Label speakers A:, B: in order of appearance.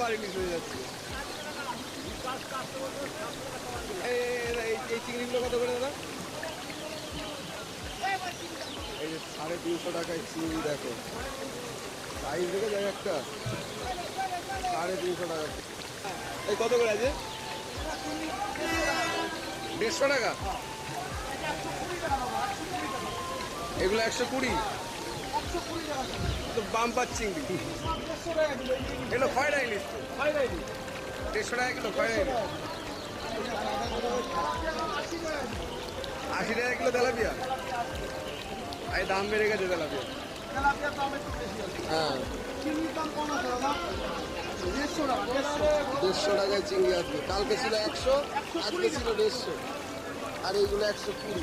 A: আবার ইলিশ হয়ে যাচ্ছে। এই চিংড়িগুলো কত করে দাদা? এই যে 350 টাকায় চিংড়ি, দেখো সাইজ দেখে যায় একটা, 350 টাকা। এই কত করে আছে? 150 টাকা। এগুলো 120, তো বাম্পার চিংড়ি। এগুলো খয়রা ইলিশ তো, 150 টাকা কিলো খয়রা ইলিশ। 80 টাকা কিলো তেলাপিয়া। এই দাম বেড়ে গেছে তেলাপিয়া। হ্যাঁ, 150 টাকায় চিংড়ি আসবে। কালকে ছিল 100, আজকে ছিল 150, আর এইগুলো 120।